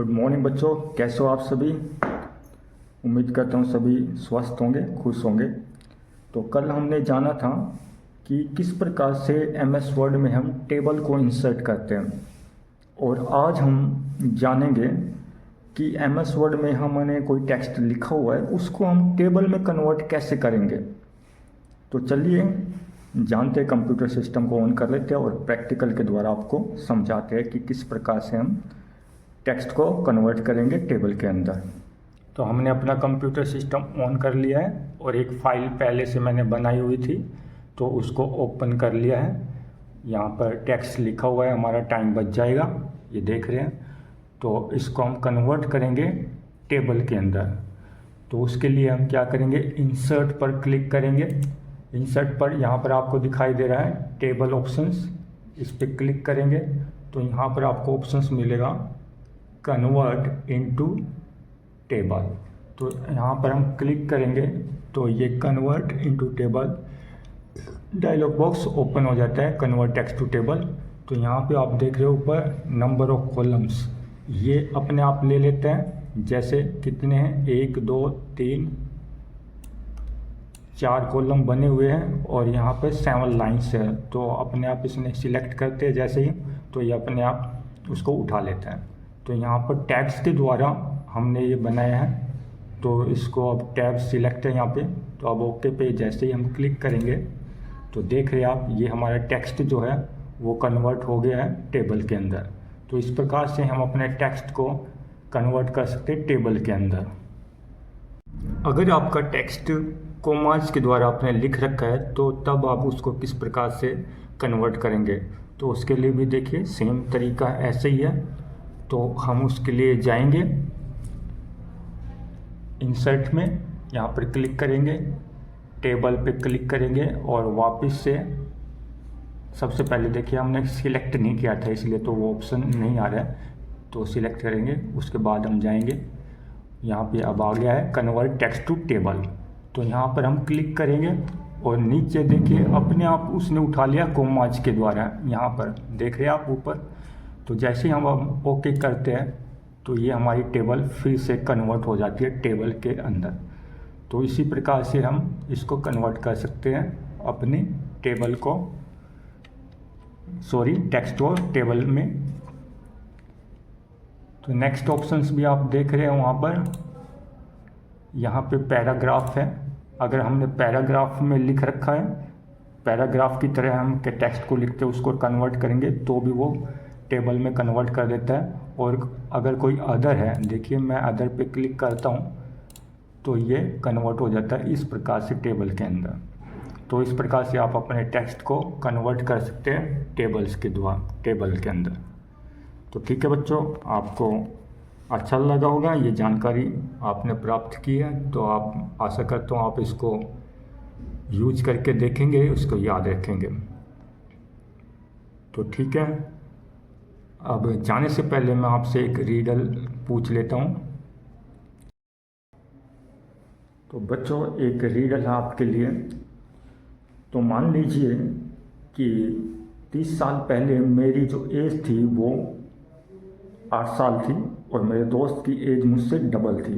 Good morning बच्चों, कैसे हो आप सभी। उम्मीद करता हूँ सभी स्वस्थ होंगे, खुश होंगे। तो कल हमने जाना था कि किस प्रकार से एमएस वर्ड में हम टेबल को इंसर्ट करते हैं, और आज हम जानेंगे कि एमएस वर्ड में हमने कोई टेक्स्ट लिखा हुआ है उसको हम टेबल में कन्वर्ट कैसे करेंगे। तो चलिए जानते हैं, कंप्यूटर सिस्टम को ऑन कर लेते हैं और प्रैक्टिकल के द्वारा आपको समझाते हैं कि किस प्रकार से हम टेक्स्ट को कन्वर्ट करेंगे टेबल के अंदर। तो हमने अपना कंप्यूटर सिस्टम ऑन कर लिया है और एक फ़ाइल पहले से मैंने बनाई हुई थी तो उसको ओपन कर लिया है। यहाँ पर टेक्स्ट लिखा हुआ है, हमारा टाइम बच जाएगा, ये देख रहे हैं। तो इसको हम कन्वर्ट करेंगे टेबल के अंदर। तो उसके लिए हम क्या करेंगे, इंसर्ट पर क्लिक करेंगे। इंसर्ट पर यहाँ पर आपको दिखाई दे रहा है टेबल ऑप्शंस, इस पर क्लिक करेंगे तो यहाँ पर आपको ऑप्शंस मिलेगा कन्वर्ट इनटू टेबल। तो यहाँ पर हम क्लिक करेंगे तो ये convert into table dialog box open हो जाता है, कन्वर्ट टेक्स्ट टू टेबल। तो यहाँ पे आप देख रहे हो ऊपर नंबर ऑफ कॉलम्स, ये अपने आप ले लेते हैं। जैसे कितने हैं, 1 2 3 4 कॉलम बने हुए हैं और यहाँ पे 7 लाइन्स है। तो अपने आप इसने सिलेक्ट करते हैं जैसे ही, तो ये अपने आप उसको उठा लेता है। तो यहाँ पर टैब्स के द्वारा हमने ये बनाया है, तो इसको अब टैब सिलेक्ट है यहाँ पे। तो अब ओके पे जैसे ही हम क्लिक करेंगे तो देख रहे हैं आप, ये हमारा टेक्स्ट जो है वो कन्वर्ट हो गया है टेबल के अंदर। तो इस प्रकार से हम अपने टेक्स्ट को कन्वर्ट कर सकते हैं टेबल के अंदर। अगर आपका टेक्स्ट कॉमास के द्वारा आपने लिख रखा है तो तब आप उसको किस प्रकार से कन्वर्ट करेंगे, तो उसके लिए भी देखिए सेम तरीका ऐसे ही है। तो हम उसके लिए जाएंगे इंसर्ट में, यहाँ पर क्लिक करेंगे, टेबल पे क्लिक करेंगे और वापस से सबसे पहले देखिए हमने सिलेक्ट नहीं किया था इसलिए तो वो ऑप्शन नहीं आ रहा है, तो सिलेक्ट करेंगे। उसके बाद हम जाएंगे, यहाँ पे अब आ गया है कन्वर्ट टेक्स्ट टू टेबल। तो यहाँ पर हम क्लिक करेंगे और नीचे देखिए अपने आप उसने उठा लिया कॉमास के द्वारा, यहाँ पर देख रहे हैं आप ऊपर। तो जैसे ही हम ओके करते हैं तो ये हमारी टेबल फिर से कन्वर्ट हो जाती है टेबल के अंदर। तो इसी प्रकार से हम इसको कन्वर्ट कर सकते हैं अपनी टेबल को, टेक्स्ट को टेबल में। तो नेक्स्ट ऑप्शंस भी आप देख रहे हैं वहाँ पर, यहाँ पे पैराग्राफ है। अगर हमने पैराग्राफ में लिख रखा है, पैराग्राफ की तरह हम के टेक्स्ट को लिखते हैं उसको कन्वर्ट करेंगे तो भी वो टेबल में कन्वर्ट कर देता है। और अगर कोई अदर है, देखिए मैं अदर पे क्लिक करता हूँ तो ये कन्वर्ट हो जाता है इस प्रकार से टेबल के अंदर। तो इस प्रकार से आप अपने टेक्स्ट को कन्वर्ट कर सकते हैं टेबल्स के द्वारा टेबल के अंदर। तो ठीक है बच्चों, आपको अच्छा लगा होगा, ये जानकारी आपने प्राप्त की है। तो आप आशा करता हूँ आप इसको यूज करके देखेंगे, उसको याद रखेंगे। तो ठीक है, अब जाने से पहले मैं आपसे एक रीडल पूछ लेता हूँ। तो बच्चों एक रीडल है आपके लिए। तो मान लीजिए कि 30 साल पहले मेरी जो एज थी वो 8 साल थी और मेरे दोस्त की एज मुझसे डबल थी।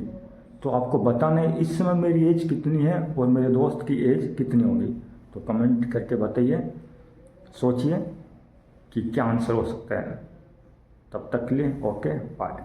तो आपको बताना है इस समय मेरी एज कितनी है और मेरे दोस्त की एज कितनी होगी। तो कमेंट करके बताइए, सोचिए कि क्या आंसर हो सकता है। तब तक के लिए ओके बाय।